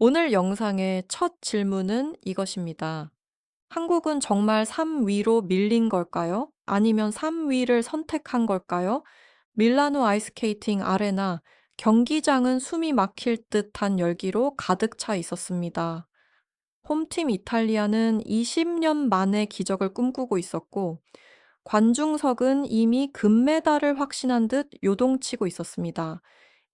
오늘 영상의 첫 질문은 이것입니다. 한국은 정말 3위로 밀린 걸까요? 아니면 3위를 선택한 걸까요? 밀라노 아이스케이팅 아레나, 경기장은 숨이 막힐 듯한 열기로 가득 차 있었습니다. 홈팀 이탈리아는 20년 만에 기적을 꿈꾸고 있었고, 관중석은 이미 금메달을 확신한 듯 요동치고 있었습니다.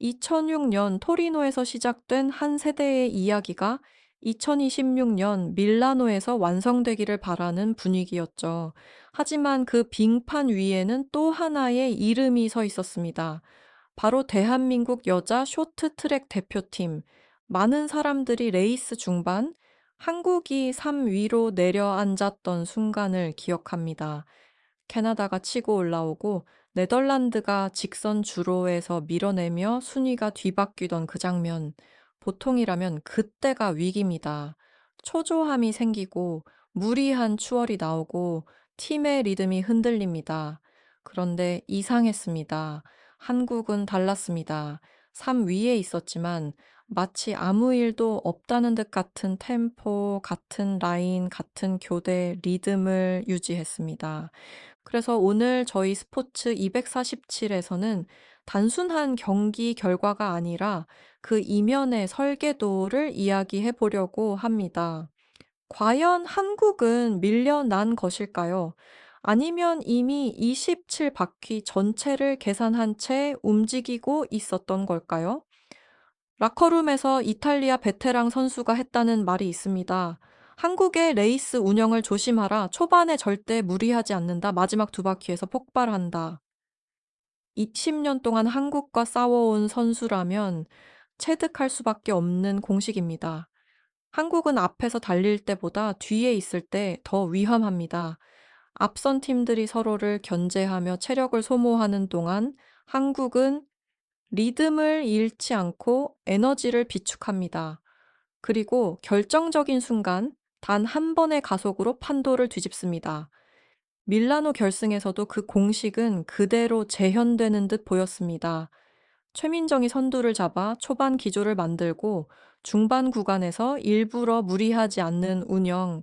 2006년 토리노에서 시작된 한 세대의 이야기가 2026년 밀라노에서 완성되기를 바라는 분위기였죠. 하지만 그 빙판 위에는 또 하나의 이름이 서 있었습니다. 바로 대한민국 여자 쇼트트랙 대표팀. 많은 사람들이 레이스 중반 한국이 3위로 내려앉았던 순간을 기억합니다. 캐나다가 치고 올라오고 네덜란드가 직선 주로에서 밀어내며 순위가 뒤바뀌던 그 장면. 보통이라면 그때가 위기입니다. 초조함이 생기고 무리한 추월이 나오고 팀의 리듬이 흔들립니다. 그런데 이상했습니다. 한국은 달랐습니다. 3위에 있었지만 마치 아무 일도 없다는 듯 같은 템포, 같은 라인, 같은 교대, 리듬을 유지했습니다. 그래서 오늘 저희 스포츠 247에서는 단순한 경기 결과가 아니라 그 이면의 설계도를 이야기해 보려고 합니다. 과연 한국은 밀려난 것일까요? 아니면 이미 27바퀴 전체를 계산한 채 움직이고 있었던 걸까요? 라커룸에서 이탈리아 베테랑 선수가 했다는 말이 있습니다. 한국의 레이스 운영을 조심하라. 초반에 절대 무리하지 않는다. 마지막 두 바퀴에서 폭발한다. 20년 동안 한국과 싸워온 선수라면 체득할 수밖에 없는 공식입니다. 한국은 앞에서 달릴 때보다 뒤에 있을 때 더 위험합니다. 앞선 팀들이 서로를 견제하며 체력을 소모하는 동안 한국은 리듬을 잃지 않고 에너지를 비축합니다. 그리고 결정적인 순간 단 한 번의 가속으로 판도를 뒤집습니다. 밀라노 결승에서도 그 공식은 그대로 재현되는 듯 보였습니다. 최민정이 선두를 잡아 초반 기조를 만들고 중반 구간에서 일부러 무리하지 않는 운영,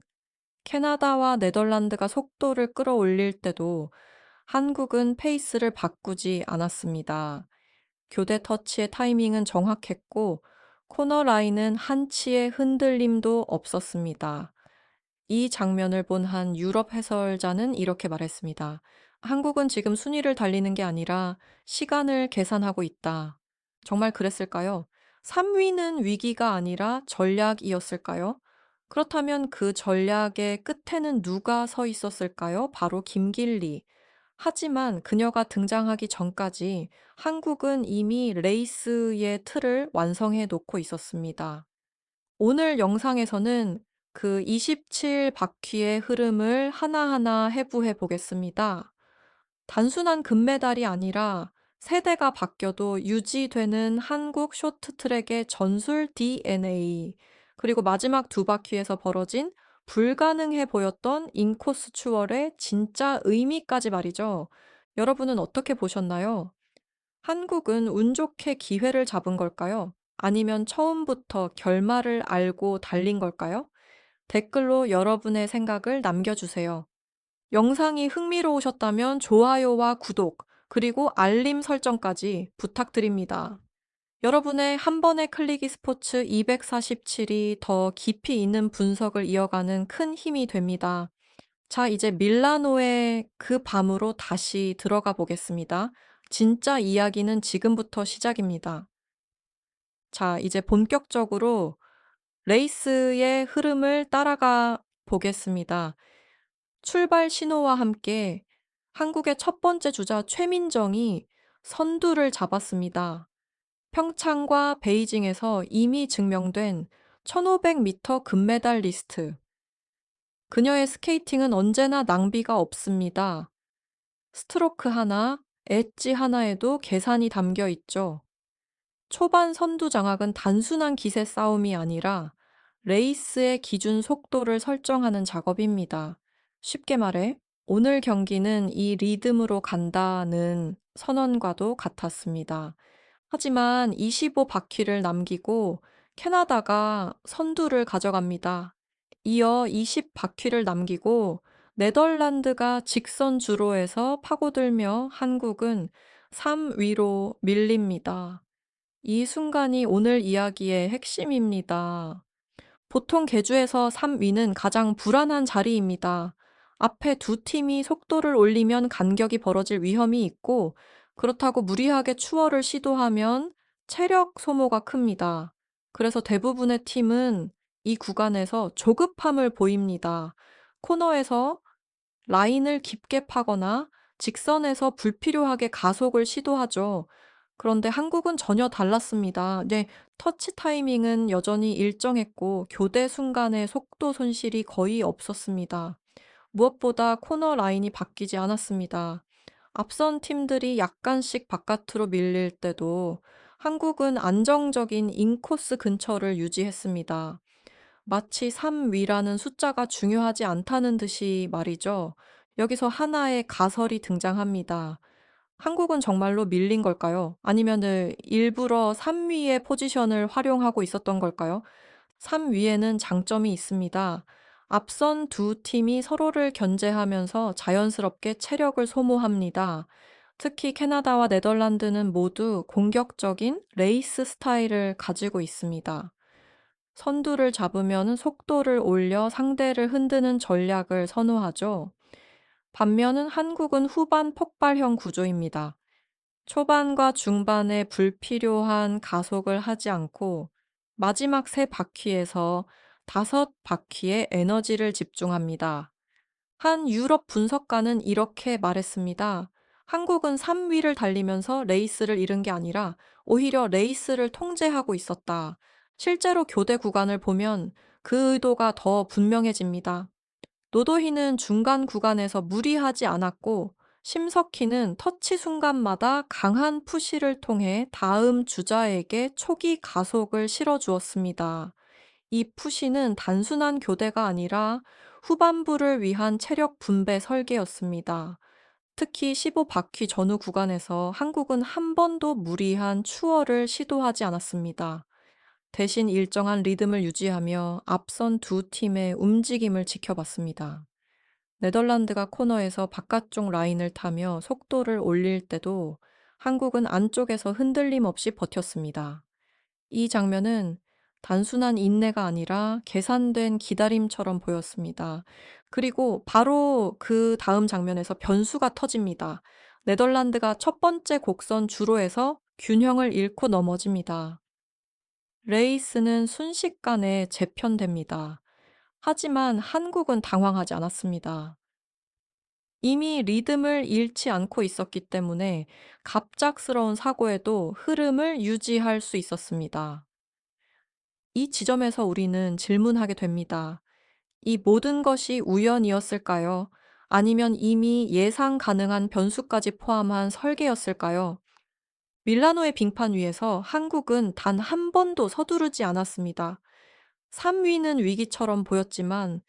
캐나다와 네덜란드가 속도를 끌어올릴 때도 한국은 페이스를 바꾸지 않았습니다. 교대 터치의 타이밍은 정확했고 코너 라인은 한치의 흔들림도 없었습니다. 이 장면을 본 한 유럽 해설자는 이렇게 말했습니다. 한국은 지금 순위를 달리는 게 아니라 시간을 계산하고 있다. 정말 그랬을까요? 3위는 위기가 아니라 전략이었을까요? 그렇다면 그 전략의 끝에는 누가 서 있었을까요? 바로 김길리. 하지만 그녀가 등장하기 전까지 한국은 이미 레이스의 틀을 완성해 놓고 있었습니다. 오늘 영상에서는 그 27바퀴의 흐름을 하나하나 해부해 보겠습니다. 단순한 금메달이 아니라 세대가 바뀌어도 유지되는 한국 쇼트트랙의 전술 DNA, 그리고 마지막 두 바퀴에서 벌어진 불가능해 보였던 인코스 추월의 진짜 의미까지 말이죠. 여러분은 어떻게 보셨나요? 한국은 운 좋게 기회를 잡은 걸까요? 아니면 처음부터 결말을 알고 달린 걸까요? 댓글로 여러분의 생각을 남겨주세요. 영상이 흥미로우셨다면 좋아요와 구독, 그리고 알림 설정까지 부탁드립니다. 여러분의 한 번의 클릭이 스포츠 247이 더 깊이 있는 분석을 이어가는 큰 힘이 됩니다. 자, 이제 밀라노의 그 밤으로 다시 들어가 보겠습니다. 진짜 이야기는 지금부터 시작입니다. 자, 이제 본격적으로 레이스의 흐름을 따라가 보겠습니다. 출발 신호와 함께 한국의 첫 번째 주자 최민정이 선두를 잡았습니다. 평창과 베이징에서 이미 증명된 1500m 금메달 리스트. 그녀의 스케이팅은 언제나 낭비가 없습니다. 스트로크 하나, 엣지 하나에도 계산이 담겨 있죠. 초반 선두 장악은 단순한 기세 싸움이 아니라 레이스의 기준 속도를 설정하는 작업입니다. 쉽게 말해, 오늘 경기는 이 리듬으로 간다는 선언과도 같았습니다. 하지만 25바퀴를 남기고 캐나다가 선두를 가져갑니다. 이어 20바퀴를 남기고 네덜란드가 직선 주로에서 파고들며 한국은 3위로 밀립니다. 이 순간이 오늘 이야기의 핵심입니다. 보통 계주에서 3위는 가장 불안한 자리입니다. 앞에 두 팀이 속도를 올리면 간격이 벌어질 위험이 있고, 그렇다고 무리하게 추월을 시도하면 체력 소모가 큽니다. 그래서 대부분의 팀은 이 구간에서 조급함을 보입니다. 코너에서 라인을 깊게 파거나 직선에서 불필요하게 가속을 시도하죠. 그런데 한국은 전혀 달랐습니다. 네, 터치 타이밍은 여전히 일정했고 교대 순간의 속도 손실이 거의 없었습니다. 무엇보다 코너 라인이 바뀌지 않았습니다. 앞선 팀들이 약간씩 바깥으로 밀릴 때도 한국은 안정적인 인코스 근처를 유지했습니다. 마치 3위라는 숫자가 중요하지 않다는 듯이 말이죠. 여기서 하나의 가설이 등장합니다. 한국은 정말로 밀린 걸까요? 아니면은 일부러 3위의 포지션을 활용하고 있었던 걸까요? 3위에는 장점이 있습니다. 앞선 두 팀이 서로를 견제하면서 자연스럽게 체력을 소모합니다. 특히 캐나다와 네덜란드는 모두 공격적인 레이스 스타일을 가지고 있습니다. 선두를 잡으면 속도를 올려 상대를 흔드는 전략을 선호하죠. 반면은 한국은 후반 폭발형 구조입니다. 초반과 중반에 불필요한 가속을 하지 않고 마지막 세 바퀴에서 5바퀴에 에너지를 집중합니다. 한 유럽 분석가는 이렇게 말했습니다. 한국은 3위를 달리면서 레이스를 잃은 게 아니라 오히려 레이스를 통제하고 있었다. 실제로 교대 구간을 보면 그 의도가 더 분명해집니다. 노도희는 중간 구간에서 무리하지 않았고 심석희는 터치 순간마다 강한 푸시를 통해 다음 주자에게 초기 가속을 실어주었습니다. 이 푸시는 단순한 교대가 아니라 후반부를 위한 체력 분배 설계였습니다. 특히 15바퀴 전후 구간에서 한국은 한 번도 무리한 추월을 시도하지 않았습니다. 대신 일정한 리듬을 유지하며 앞선 두 팀의 움직임을 지켜봤습니다. 네덜란드가 코너에서 바깥쪽 라인을 타며 속도를 올릴 때도 한국은 안쪽에서 흔들림 없이 버텼습니다. 이 장면은 단순한 인내가 아니라 계산된 기다림처럼 보였습니다. 그리고 바로 그 다음 장면에서 변수가 터집니다. 네덜란드가 첫 번째 곡선 주로에서 균형을 잃고 넘어집니다. 레이스는 순식간에 재편됩니다. 하지만 한국은 당황하지 않았습니다. 이미 리듬을 잃지 않고 있었기 때문에 갑작스러운 사고에도 흐름을 유지할 수 있었습니다. 이 지점에서 우리는 질문하게 됩니다. 이 모든 것이 우연이었을까요? 아니면 이미 예상 가능한 변수까지 포함한 설계였을까요? 밀라노의 빙판 위에서 한국은 단 한 번도 서두르지 않았습니다. 3위는 위기처럼 보였지만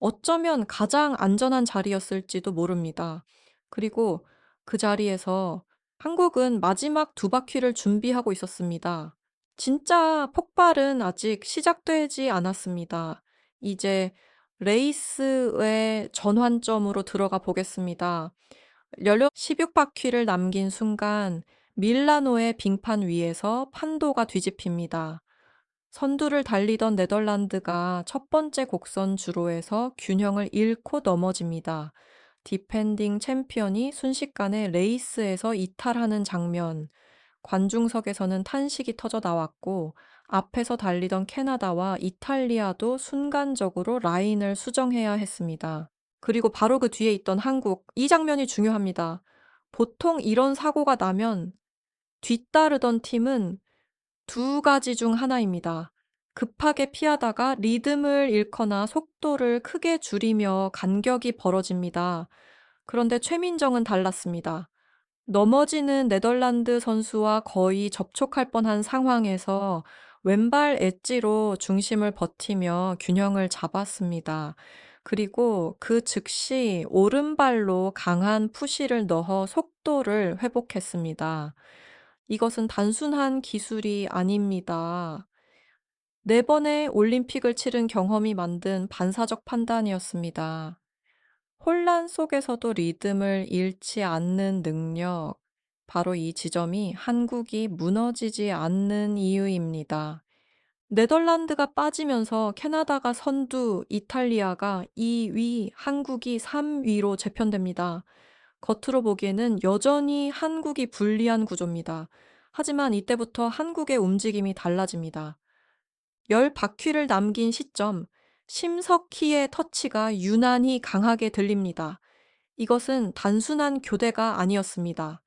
어쩌면 가장 안전한 자리였을지도 모릅니다. 그리고 그 자리에서 한국은 마지막 두 바퀴를 준비하고 있었습니다. 진짜 폭발은 아직 시작되지 않았습니다. 이제 레이스의 전환점으로 들어가 보겠습니다. 연료 16바퀴를 남긴 순간 밀라노의 빙판 위에서 판도가 뒤집힙니다. 선두를 달리던 네덜란드가 첫 번째 곡선 주로에서 균형을 잃고 넘어집니다. 디펜딩 챔피언이 순식간에 레이스에서 이탈하는 장면, 관중석에서는 탄식이 터져 나왔고, 앞에서 달리던 캐나다와 이탈리아도 순간적으로 라인을 수정해야 했습니다. 그리고 바로 그 뒤에 있던 한국, 이 장면이 중요합니다. 보통 이런 사고가 나면 뒤따르던 팀은 두 가지 중 하나입니다. 급하게 피하다가 리듬을 잃거나 속도를 크게 줄이며 간격이 벌어집니다. 그런데 최민정은 달랐습니다. 넘어지는 네덜란드 선수와 거의 접촉할 뻔한 상황에서 왼발 엣지로 중심을 버티며 균형을 잡았습니다. 그리고 그 즉시 오른발로 강한 푸시를 넣어 속도를 회복했습니다. 이것은 단순한 기술이 아닙니다. 4번의 올림픽을 치른 경험이 만든 반사적 판단이었습니다. 혼란 속에서도 리듬을 잃지 않는 능력. 바로 이 지점이 한국이 무너지지 않는 이유입니다. 네덜란드가 빠지면서 캐나다가 선두, 이탈리아가 2위, 한국이 3위로 재편됩니다. 겉으로 보기에는 여전히 한국이 불리한 구조입니다. 하지만 이때부터 한국의 움직임이 달라집니다. 10바퀴를 남긴 시점, 심석희의 터치가 유난히 강하게 들립니다. 이것은 단순한 교대가 아니었습니다.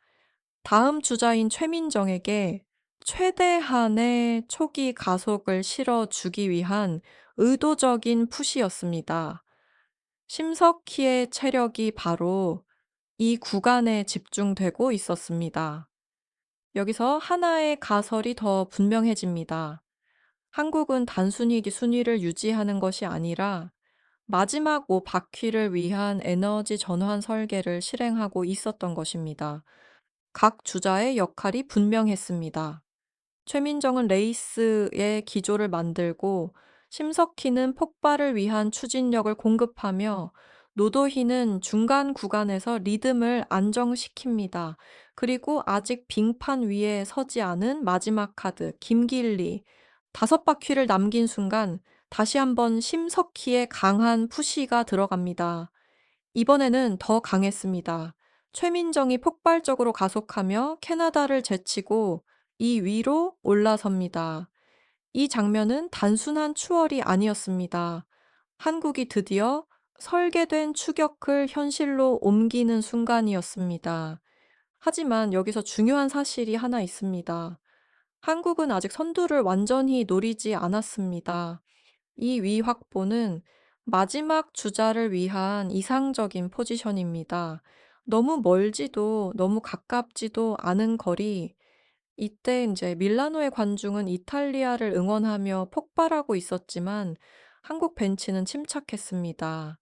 다음 주자인 최민정에게 최대한의 초기 가속을 실어주기 위한 의도적인 푸시였습니다. 심석희의 체력이 바로 이 구간에 집중되고 있었습니다. 여기서 하나의 가설이 더 분명해집니다. 한국은 단순히 순위를 유지하는 것이 아니라 마지막 5바퀴를 위한 에너지 전환 설계를 실행하고 있었던 것입니다. 각 주자의 역할이 분명했습니다. 최민정은 레이스의 기조를 만들고 심석희는 폭발을 위한 추진력을 공급하며 노도희는 중간 구간에서 리듬을 안정시킵니다. 그리고 아직 빙판 위에 서지 않은 마지막 카드 김길리 5바퀴를 남긴 순간 다시 한번 심석희의 강한 푸시가 들어갑니다. 이번에는 더 강했습니다. 최민정이 폭발적으로 가속하며 캐나다를 제치고 2위로 올라섭니다. 이 장면은 단순한 추월이 아니었습니다. 한국이 드디어 설계된 추격을 현실로 옮기는 순간이었습니다. 하지만 여기서 중요한 사실이 하나 있습니다. 한국은 아직 선두를 완전히 노리지 않았습니다. 이 위 확보는 마지막 주자를 위한 이상적인 포지션입니다. 너무 멀지도 너무 가깝지도 않은 거리. 이때 이제 밀라노의 관중은 이탈리아를 응원하며 폭발하고 있었지만 한국 벤치는 침착했습니다.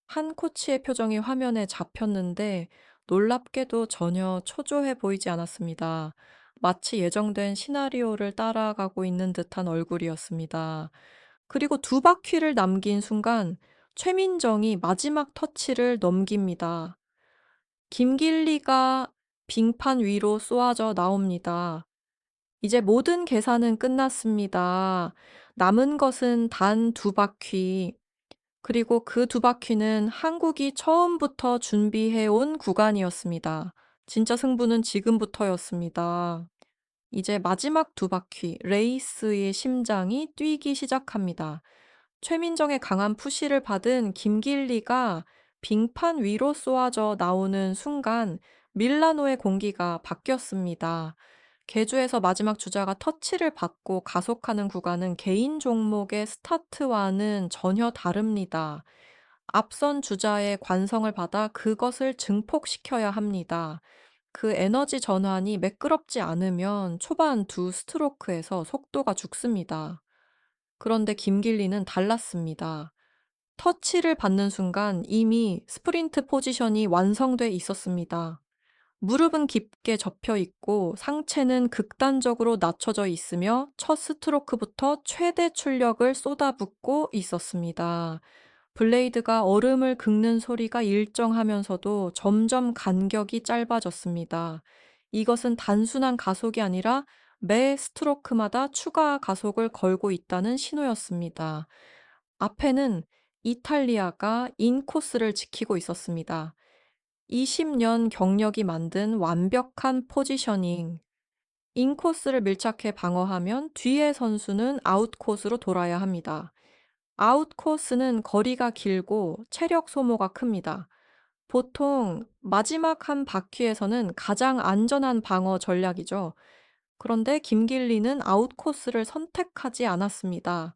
한 코치의 표정이 화면에 잡혔는데 놀랍게도 전혀 초조해 보이지 않았습니다. 마치 예정된 시나리오를 따라가고 있는 듯한 얼굴이었습니다. 그리고 2바퀴를 남긴 순간 최민정이 마지막 터치를 넘깁니다. 김길리가 빙판 위로 쏘아져 나옵니다. 이제 모든 계산은 끝났습니다. 남은 것은 단 2바퀴. 그리고 그 2바퀴는 한국이 처음부터 준비해 온 구간이었습니다. 진짜 승부는 지금부터였습니다. 이제 마지막 2바퀴, 레이스의 심장이 뛰기 시작합니다. 최민정의 강한 푸시를 받은 김길리가 빙판 위로 쏘아져 나오는 순간 밀라노의 공기가 바뀌었습니다. 개주에서 마지막 주자가 터치를 받고 가속하는 구간은 개인 종목의 스타트와는 전혀 다릅니다. 앞선 주자의 관성을 받아 그것을 증폭시켜야 합니다. 그 에너지 전환이 매끄럽지 않으면 초반 2스트로크에서 속도가 죽습니다. 그런데 김길리는 달랐습니다. 터치를 받는 순간 이미 스프린트 포지션이 완성돼 있었습니다. 무릎은 깊게 접혀 있고 상체는 극단적으로 낮춰져 있으며 첫 스트로크부터 최대 출력을 쏟아붓고 있었습니다. 블레이드가 얼음을 긁는 소리가 일정하면서도 점점 간격이 짧아졌습니다. 이것은 단순한 가속이 아니라 매 스트로크마다 추가 가속을 걸고 있다는 신호였습니다. 앞에는 이탈리아가 인코스를 지키고 있었습니다. 20년 경력이 만든 완벽한 포지셔닝. 인코스를 밀착해 방어하면 뒤의 선수는 아웃코스로 돌아야 합니다. 아웃코스는 거리가 길고 체력 소모가 큽니다. 보통 마지막 한 바퀴에서는 가장 안전한 방어 전략이죠. 그런데 김길리는 아웃코스를 선택하지 않았습니다.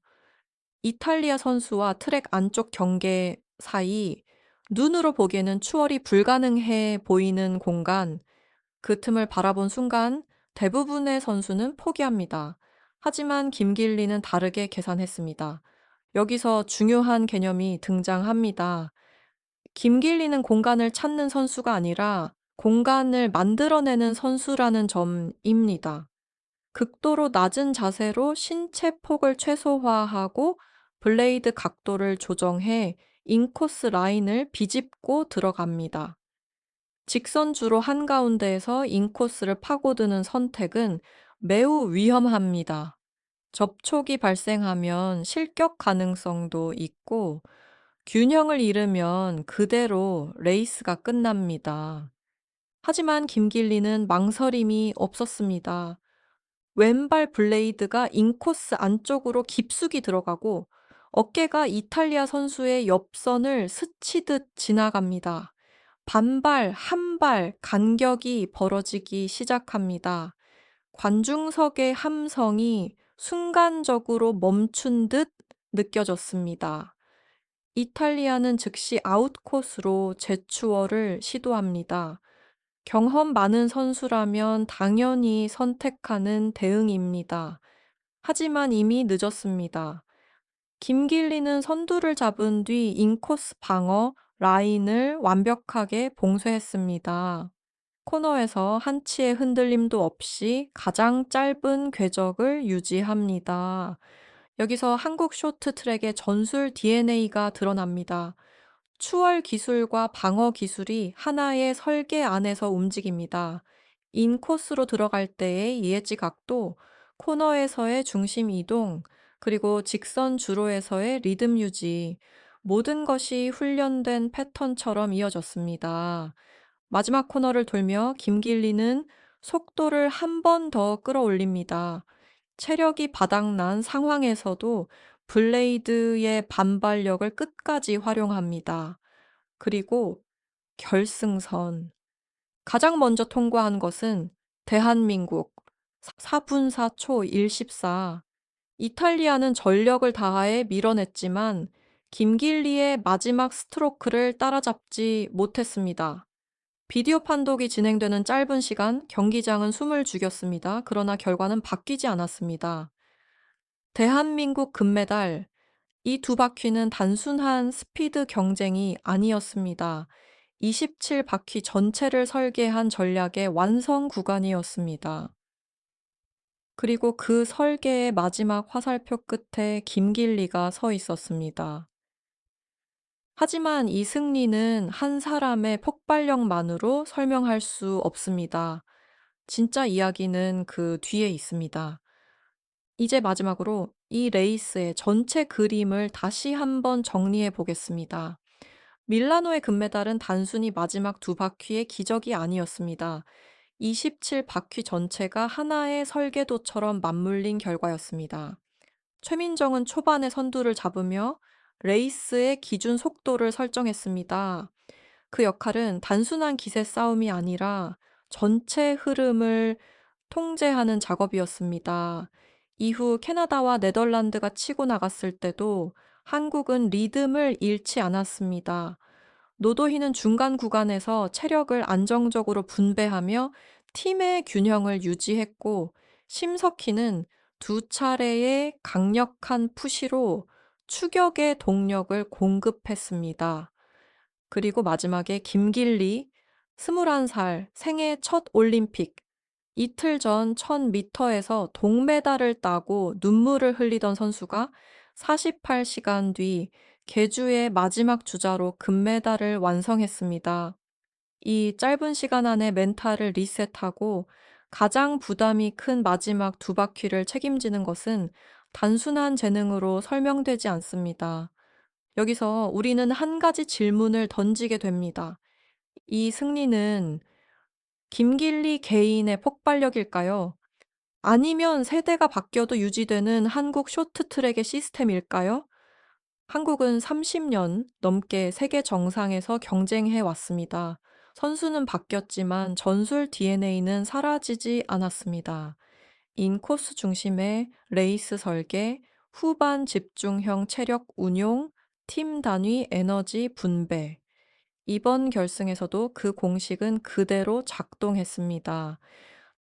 이탈리아 선수와 트랙 안쪽 경계 사이 눈으로 보기에는 추월이 불가능해 보이는 공간, 그 틈을 바라본 순간 대부분의 선수는 포기합니다. 하지만 김길리는 다르게 계산했습니다. 여기서 중요한 개념이 등장합니다. 김길리는 공간을 찾는 선수가 아니라 공간을 만들어내는 선수라는 점입니다. 극도로 낮은 자세로 신체 폭을 최소화하고 블레이드 각도를 조정해 인코스 라인을 비집고 들어갑니다. 직선주로 한가운데에서 인코스를 파고드는 선택은 매우 위험합니다. 접촉이 발생하면 실격 가능성도 있고 균형을 잃으면 그대로 레이스가 끝납니다. 하지만 김길리는 망설임이 없었습니다. 왼발 블레이드가 인코스 안쪽으로 깊숙이 들어가고 어깨가 이탈리아 선수의 옆선을 스치듯 지나갑니다. 반발, 한 발 간격이 벌어지기 시작합니다. 관중석의 함성이 순간적으로 멈춘 듯 느껴졌습니다. 이탈리아는 즉시 아웃코스로 재추월을 시도합니다. 경험 많은 선수라면 당연히 선택하는 대응입니다. 하지만 이미 늦었습니다. 김길리는 선두를 잡은 뒤 인코스 방어 라인을 완벽하게 봉쇄했습니다. 코너에서 한치의 흔들림도 없이 가장 짧은 궤적을 유지합니다. 여기서 한국 쇼트트랙의 전술 DNA가 드러납니다. 추월 기술과 방어 기술이 하나의 설계 안에서 움직입니다. 인코스로 들어갈 때의 예지 각도, 코너에서의 중심 이동, 그리고 직선 주로에서의 리듬 유지, 모든 것이 훈련된 패턴처럼 이어졌습니다. 마지막 코너를 돌며 김길리는 속도를 한 번 더 끌어올립니다. 체력이 바닥난 상황에서도 블레이드의 반발력을 끝까지 활용합니다. 그리고 결승선. 가장 먼저 통과한 것은 대한민국 4분 4초 114. 이탈리아는 전력을 다하여 밀어냈지만 김길리의 마지막 스트로크를 따라잡지 못했습니다. 비디오 판독이 진행되는 짧은 시간 경기장은 숨을 죽였습니다. 그러나 결과는 바뀌지 않았습니다. 대한민국 금메달, 이 두 바퀴는 단순한 스피드 경쟁이 아니었습니다. 27바퀴 전체를 설계한 전략의 완성 구간이었습니다. 그리고 그 설계의 마지막 화살표 끝에 김길리가 서 있었습니다. 하지만 이 승리는 한 사람의 폭발력만으로 설명할 수 없습니다. 진짜 이야기는 그 뒤에 있습니다. 이제 마지막으로 이 레이스의 전체 그림을 다시 한번 정리해 보겠습니다. 밀라노의 금메달은 단순히 마지막 두 바퀴의 기적이 아니었습니다. 27바퀴 전체가 하나의 설계도처럼 맞물린 결과였습니다. 최민정은 초반에 선두를 잡으며 레이스의 기준 속도를 설정했습니다. 그 역할은 단순한 기세 싸움이 아니라 전체 흐름을 통제하는 작업이었습니다. 이후 캐나다와 네덜란드가 치고 나갔을 때도 한국은 리듬을 잃지 않았습니다. 노도희는 중간 구간에서 체력을 안정적으로 분배하며 팀의 균형을 유지했고, 심석희는 두 차례의 강력한 푸시로 추격의 동력을 공급했습니다. 그리고 마지막에 김길리, 21살 생애 첫 올림픽, 이틀 전 1000m에서 동메달을 따고 눈물을 흘리던 선수가 48시간 뒤 계주의 마지막 주자로 금메달을 완성했습니다. 이 짧은 시간 안에 멘탈을 리셋하고 가장 부담이 큰 마지막 두 바퀴를 책임지는 것은 단순한 재능으로 설명되지 않습니다. 여기서 우리는 한 가지 질문을 던지게 됩니다. 이 승리는 김길리 개인의 폭발력일까요? 아니면 세대가 바뀌어도 유지되는 한국 쇼트트랙의 시스템일까요? 한국은 30년 넘게 세계 정상에서 경쟁해 왔습니다. 선수는 바뀌었지만 전술 DNA는 사라지지 않았습니다. 인코스 중심의 레이스 설계, 후반 집중형 체력 운용, 팀 단위 에너지 분배. 이번 결승에서도 그 공식은 그대로 작동했습니다.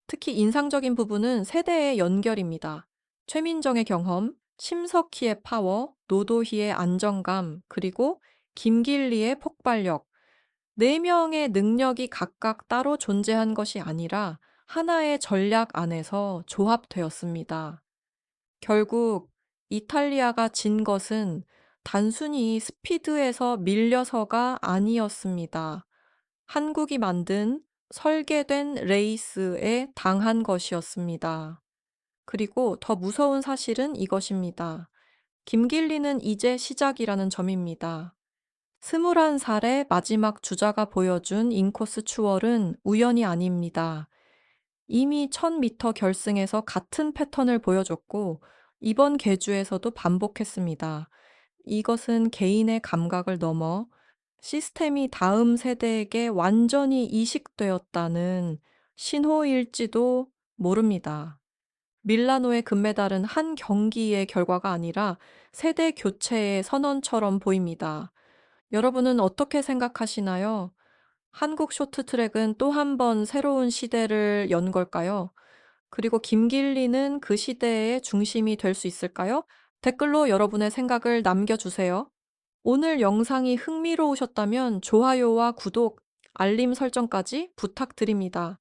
특히 인상적인 부분은 세대의 연결입니다. 최민정의 경험, 심석희의 파워, 노도희의 안정감, 그리고 김길리의 폭발력. 네 명의 능력이 각각 따로 존재한 것이 아니라 하나의 전략 안에서 조합되었습니다. 결국 이탈리아가 진 것은 단순히 스피드에서 밀려서가 아니었습니다. 한국이 만든 설계된 레이스에 당한 것이었습니다. 그리고 더 무서운 사실은 이것입니다. 김길리는 이제 시작이라는 점입니다. 21살의 마지막 주자가 보여준 인코스 추월은 우연이 아닙니다. 이미 1000m 결승에서 같은 패턴을 보여줬고, 이번 계주에서도 반복했습니다. 이것은 개인의 감각을 넘어 시스템이 다음 세대에게 완전히 이식되었다는 신호일지도 모릅니다. 밀라노의 금메달은 한 경기의 결과가 아니라 세대 교체의 선언처럼 보입니다. 여러분은 어떻게 생각하시나요? 한국 쇼트트랙은 또 한 번 새로운 시대를 연 걸까요? 그리고 김길리는 그 시대의 중심이 될 수 있을까요? 댓글로 여러분의 생각을 남겨주세요. 오늘 영상이 흥미로우셨다면 좋아요와 구독, 알림 설정까지 부탁드립니다.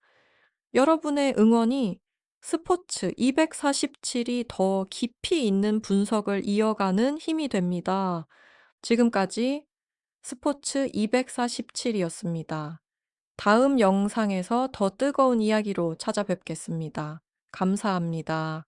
여러분의 응원이 스포츠 247이 더 깊이 있는 분석을 이어가는 힘이 됩니다. 지금까지 스포츠 247이었습니다. 다음 영상에서 더 뜨거운 이야기로 찾아뵙겠습니다. 감사합니다.